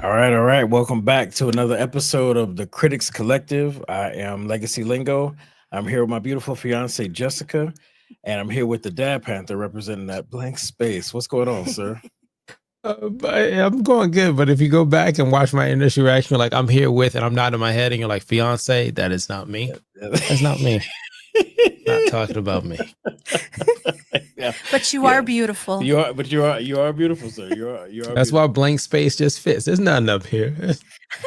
All right. Welcome back to another episode of the Critics Collective. I am Legacy Lingo. I'm here with my beautiful fiance, Jessica, and I'm here with the Dad Panther representing that blank space. What's going on, sir? I'm going good, but if you go back and watch my initial reaction, you're like, I'm here with, and I'm nodding my head, and you're like, fiance, that is not me. That's not me. Not talking about me. Yeah. But you are beautiful. You are beautiful, sir. You are. That's beautiful. why blank space just fits. There's nothing up here.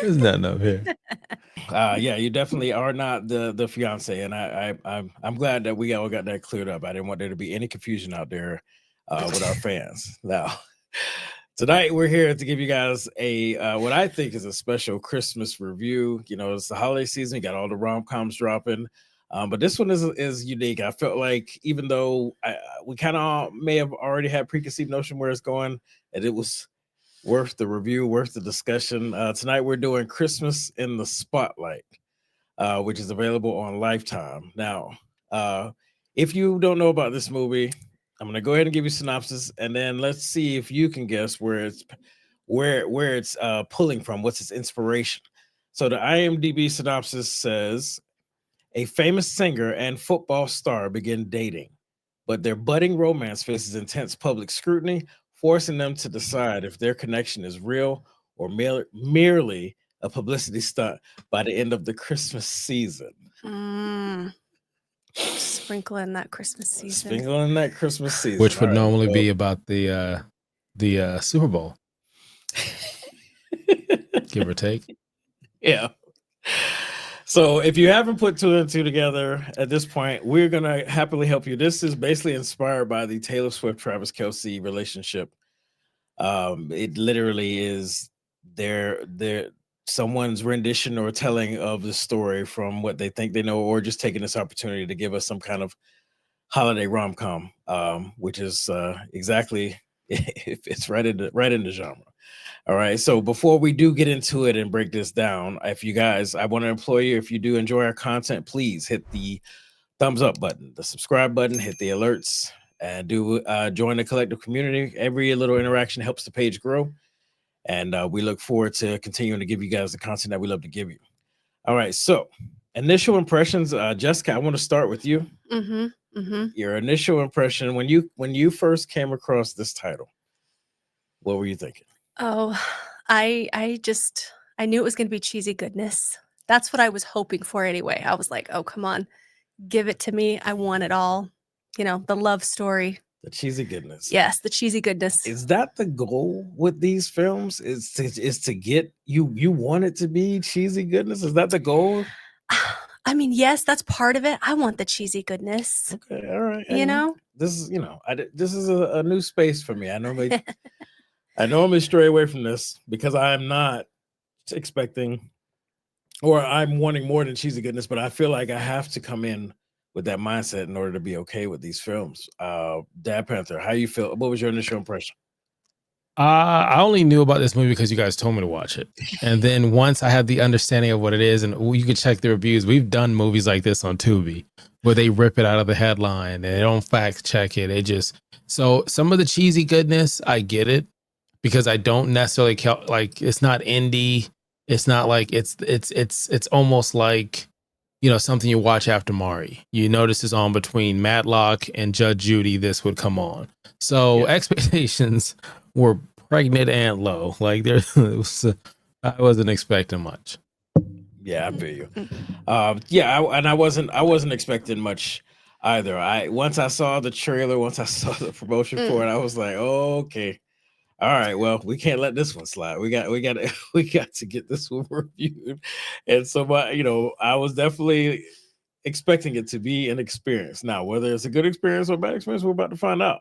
There's nothing up here. Yeah, you definitely are not the fiance, and I'm glad that we all got that cleared up. I didn't want there to be any confusion out there with our fans. Now, tonight we're here to give you guys a what I think is a special Christmas review. You know, it's the holiday season. You got all the rom-coms dropping. But this one is unique. I felt like even though we kind of may have already had preconceived notion where it's going, and it was worth the review, worth the discussion. Tonight we're doing Christmas in the Spotlight, which is available on Lifetime. Now, if you don't know about this movie, I'm gonna go ahead and give you a synopsis, and then let's see if you can guess where it's pulling from. What's its inspiration? So the IMDB synopsis says, a famous singer and football star begin dating, but their budding romance faces intense public scrutiny, forcing them to decide if their connection is real or merely a publicity stunt by the end of the Christmas season. Sprinkling that Christmas season. Which would normally be about the Super Bowl. Give or take. Yeah. So if you haven't put two and two together at this point, we're going to happily help you. This is basically inspired by the Taylor Swift-Travis Kelce relationship. It literally is their someone's rendition or telling of the story from what they think they know, or just taking this opportunity to give us some kind of holiday rom-com, which is exactly, it's right in the genre. All right. So before we do get into it and break this down, if you guys, I want to implore you, if you do enjoy our content, please hit the thumbs up button, the subscribe button, hit the alerts, and do join the collective community. Every little interaction helps the page grow. And we look forward to continuing to give you guys the content that we love to give you. All right. So initial impressions, Jessica, I want to start with you. Your initial impression when you first came across this title, what were you thinking? Oh, I knew it was going to be cheesy goodness. That's what I was hoping for anyway. I was like, oh, come on, give it to me. I want it all. You know, the love story. The cheesy goodness. Yes, the cheesy goodness. Is that the goal with these films? Is to get you want it to be cheesy goodness? Is that the goal? I mean, yes, that's part of it. I want the cheesy goodness. Okay, all right. You know, this is this is a new space for me. I normally stray away from this because I'm not expecting, or I'm wanting more than cheesy goodness, but I feel like I have to come in with that mindset in order to be okay with these films. Dad Panther, how you feel? What was your initial impression? I only knew about this movie because you guys told me to watch it. And then once I had the understanding of what it is, and you can check the reviews, we've done movies like this on Tubi where they rip it out of the headline and they don't fact check it. So some of the cheesy goodness, I get it, because I don't necessarily like, it's not indie. It's not like it's almost like, you know, something you watch after Mari. You notice it's on between Matlock and Judge Judy. This would come on. So expectations were pregnant and low. Like I wasn't expecting much. Yeah, I feel you. I wasn't expecting much either. Once I saw the trailer, once I saw the promotion for it, I was like, oh, okay. All right, well, we can't let this one slide. We got to get this one reviewed. And so, I was definitely expecting it to be an experience. Now, whether it's a good experience or a bad experience, we're about to find out.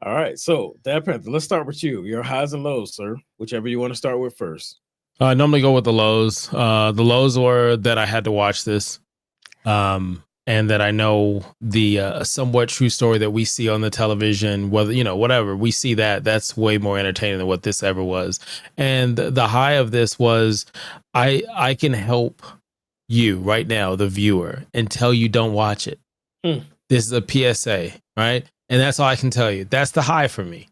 All right, so Dad Panther, let's start with you. Your highs and lows, sir. Whichever you want to start with first. I normally go with the lows. The lows were that I had to watch this, and that I know the somewhat true story that we see on the television, whether whatever we see, that's way more entertaining than what this ever was. And the high of this was, I can help you right now, the viewer, and tell you don't watch it. This is a PSA, right? And that's all I can tell you. That's the high for me.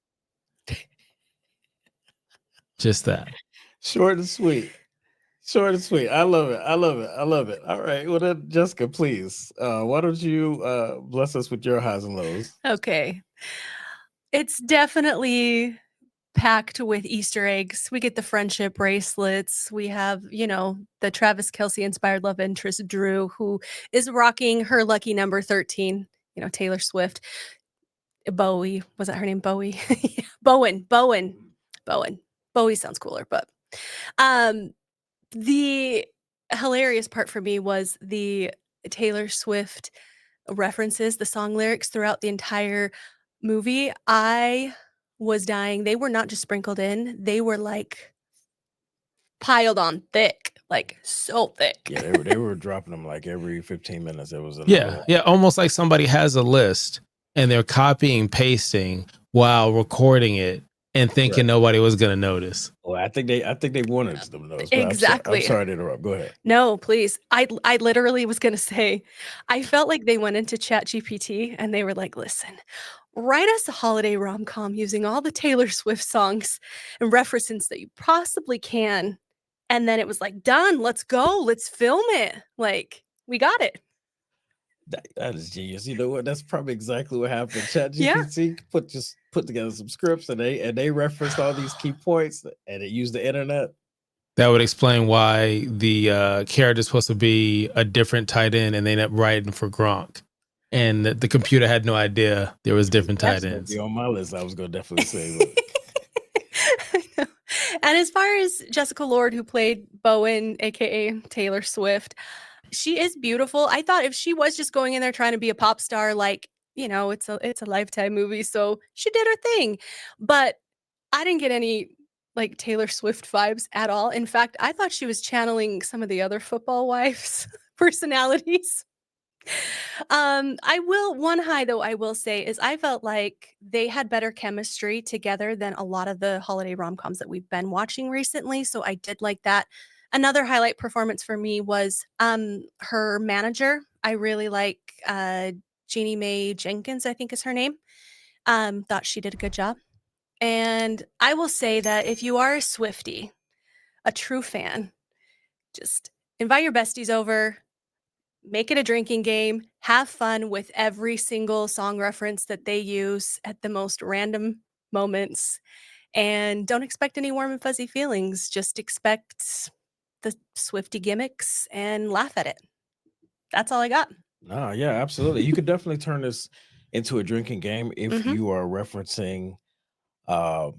Just that. Short and sweet. Short and sweet. I love it. I love it. I love it. All right. Well then, Jessica, please. Why don't you bless us with your highs and lows? Okay. It's definitely packed with Easter eggs. We get the friendship bracelets. We have, the Travis Kelce inspired love interest, Drew, who is rocking her lucky number 13, Taylor Swift. Bowie. Was that her name? Bowie? Bowen. Bowie sounds cooler, but the hilarious part for me was the Taylor Swift references, the song lyrics throughout the entire movie. I was dying. They were not just sprinkled in, they were like piled on thick, like so thick. Yeah, they were dropping them like every 15 minutes. There was yeah, almost like somebody has a list and they're copying, pasting while recording it and thinking nobody was going to notice. Well, I think they wanted them to notice. Exactly. I'm sorry to interrupt. Go ahead. No, please. I literally was going to say, I felt like they went into ChatGPT and they were like, listen, write us a holiday rom-com using all the Taylor Swift songs and references that you possibly can. And then it was like, done. Let's go. Let's film it. Like, we got it. That is genius. You know what? That's probably exactly what happened. ChatGPT put together some scripts and they referenced all these key points and it used the internet. That would explain why the character is supposed to be a different tight end and they ended up writing for Gronk. And the computer had no idea there was different tight ends. Be on my list, I was going to definitely say. And as far as Jessica Lord, who played Bowen, aka Taylor Swift, she is beautiful. I thought if she was just going in there trying to be a pop star, like, it's a Lifetime movie, so she did her thing. But I didn't get any like Taylor Swift vibes at all. In fact, I thought she was channeling some of the other football wives' personalities. One high though I will say is I felt like they had better chemistry together than a lot of the holiday rom-coms that we've been watching recently. So I did like that. Another highlight performance for me was her manager. I really like Jeannie Mae Jenkins, I think is her name. Thought she did a good job. And I will say that if you are a Swiftie, a true fan, just invite your besties over, make it a drinking game, have fun with every single song reference that they use at the most random moments, and don't expect any warm and fuzzy feelings. Just expect the Swiftie gimmicks and laugh at it. That's all I got. No, yeah, absolutely. You could definitely turn this into a drinking game if you are referencing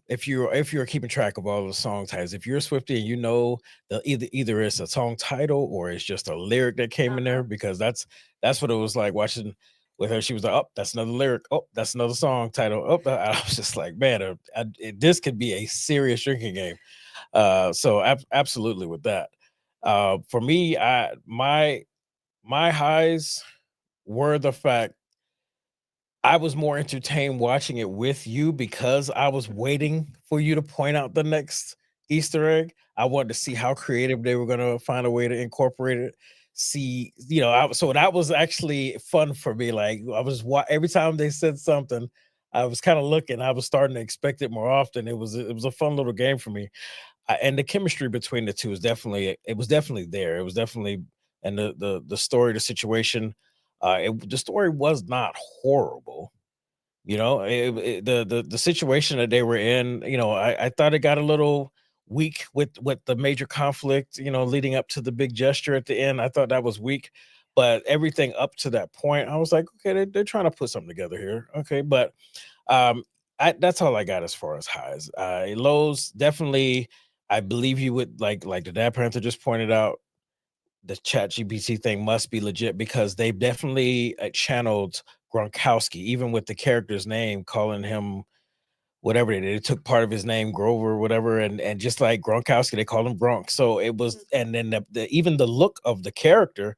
if you're keeping track of all the song titles. If you're a Swiftie and you know either it's a song title or it's just a lyric that came in there, because that's what it was like watching with her. She was like, oh, that's another lyric. Oh, that's another song title. Oh, I was just like, man, this could be a serious drinking game. So absolutely with that. For me, my highs were the fact I was more entertained watching it with you because I was waiting for you to point out the next Easter egg. I wanted to see how creative they were going to find a way to incorporate it. See, so that was actually fun for me. Like I was every time they said something, I was kind of looking. I was starting to expect it more often. It was a fun little game for me, and the chemistry between the two was definitely there. It was definitely, and the story, the situation. The story was not horrible, the situation that they were in. I thought it got a little weak with the major conflict, leading up to the big gesture at the end. I thought that was weak, but everything up to that point, I was like, okay, they're trying to put something together here. Okay, but that's all I got as far as highs. Lows, definitely. I believe you would like the Dad Panther just pointed out. The ChatGPT thing must be legit because they've definitely channeled Gronkowski, even with the character's name, calling him whatever they did. It took part of his name, Grover, whatever, and just like Gronkowski, they called him Gronk. So it was, and then even the look of the character,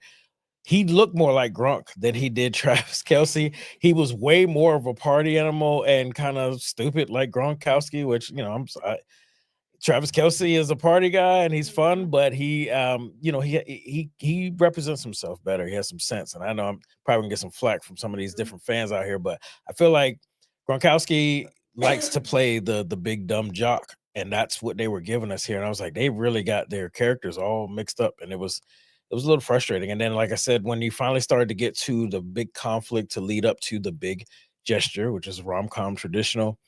he looked more like Gronk than he did Travis Kelce. He was way more of a party animal and kind of stupid like Gronkowski, which, you know, Travis Kelce is a party guy and he's fun, but he, you know, he represents himself better. He has some sense, and I know I'm probably gonna get some flack from some of these different fans out here, but I feel like Gronkowski likes to play the big dumb jock, and that's what they were giving us here. And I was like, they really got their characters all mixed up, and it was a little frustrating. And then, like I said, when you finally started to get to the big conflict to lead up to the big gesture, which is rom-com traditional,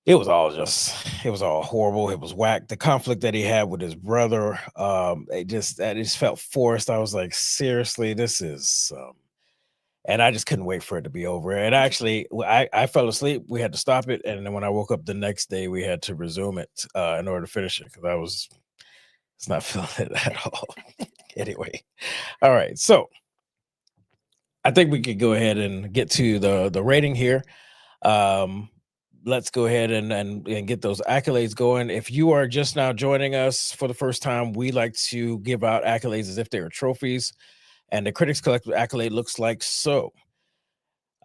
it was all horrible. It was whack. The conflict that he had with his brother, it just felt forced. I was like, seriously, this is and I just couldn't wait for it to be over. And actually, I fell asleep. We had to stop it, and then when I woke up the next day, we had to resume it in order to finish it because it's not feeling it at all. Anyway, all right. So I think we could go ahead and get to the rating here. Let's go ahead and get those accolades going. If you are just now joining us for the first time, we like to give out accolades as if they were trophies, and the Critics Collective accolade looks like so.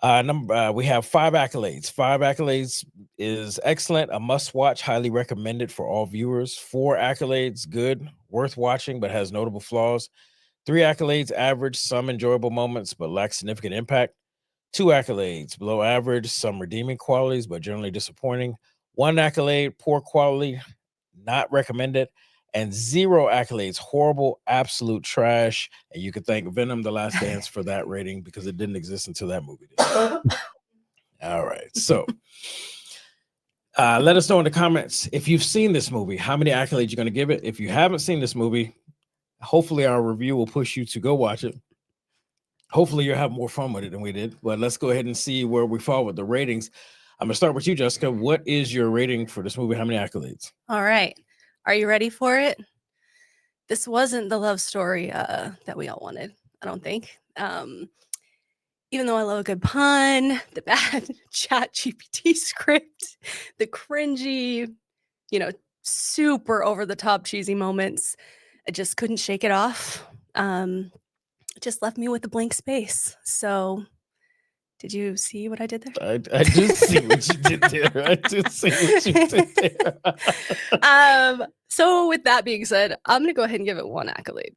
We have 5 accolades. 5 accolades is excellent, a must-watch, highly recommended for all viewers. 4 accolades, good, worth watching, but has notable flaws. 3 accolades, average, some enjoyable moments, but lack significant impact. 2 accolades, below average, some redeeming qualities, but generally disappointing. 1 accolade, poor quality, not recommended. And 0 accolades, horrible, absolute trash. And you could thank Venom: The Last Dance for that rating because it didn't exist until that movie did. All right. So let us know in the comments if you've seen this movie, how many accolades you're going to give it. If you haven't seen this movie, hopefully our review will push you to go watch it. Hopefully you'll have more fun with it than we did. But let's go ahead and see where we fall with the ratings. I'm going to start with you, Jessica. What is your rating for this movie? How many accolades? All right. Are you ready for it? This wasn't the love story that we all wanted, I don't think. Even though I love a good pun, the bad chat GPT script, the cringy, super over the top cheesy moments, I just couldn't shake it off. It just left me with a blank space. So did you see what I did there? I did see what you did there. I did see what you did there. So with that being said, I'm going to go ahead and give it 1 accolade.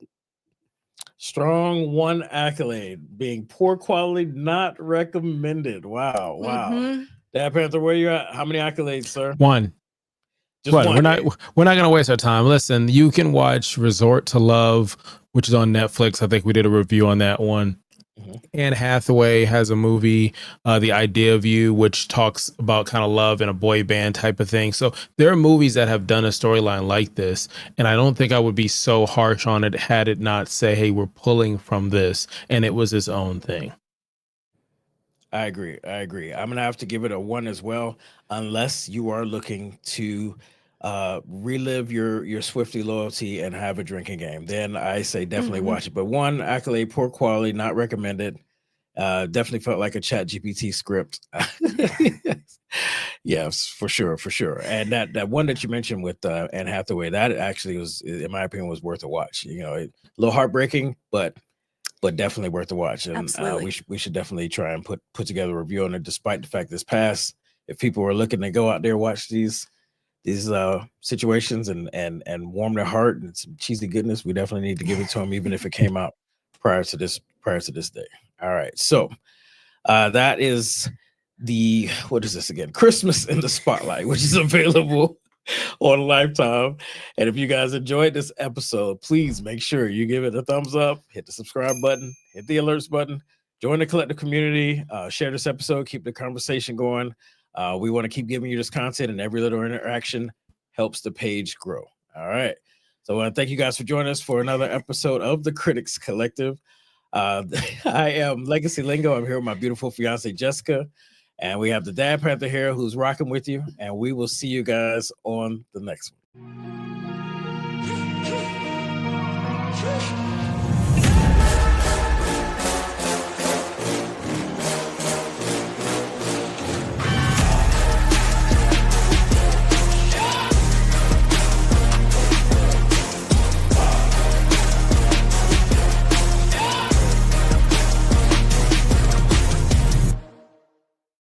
Strong 1 accolade, being poor quality, not recommended. Wow. Mm-hmm. Dad Panther, where you at? How many accolades, sir? 1. Just what? 1. We're not gonna waste our time. Listen, you can watch Resort to Love, which is on Netflix. I think we did a review on that one. Mm-hmm. Anne Hathaway has a movie, The Idea of You, which talks about kind of love in a boy band type of thing. So there are movies that have done a storyline like this, and I don't think I would be so harsh on it had it not say, hey, we're pulling from this, and it was its own thing. I agree. I'm gonna have to give it a 1 as well, unless you are looking to relive your Swiftie loyalty and have a drinking game. Then I say definitely watch it. But 1 accolade, poor quality, not recommended. Definitely felt like a chat GPT script. Yes, for sure. And that one that you mentioned with Anne Hathaway, that actually was, in my opinion, was worth a watch. A little heartbreaking, but definitely worth a watch. And we should definitely try and put together a review on it, despite the fact this past, if people were looking to go out there, watch these situations and warm their heart and some cheesy goodness, we definitely need to give it to them, even if it came out prior to this day. All right. So that is what is this again? Christmas in the Spotlight, which is available on Lifetime. And if you guys enjoyed this episode, please make sure you give it a thumbs up, hit the subscribe button, hit the alerts button, join the collective community, share this episode, keep the conversation going. We want to keep giving you this content, and every little interaction helps the page grow. All right. So I want to thank you guys for joining us for another episode of the Critics Collective. I am Legacy Lingo. I'm here with my beautiful fiance, Jessica. And we have the Dad Panther here who's rocking with you. And we will see you guys on the next one.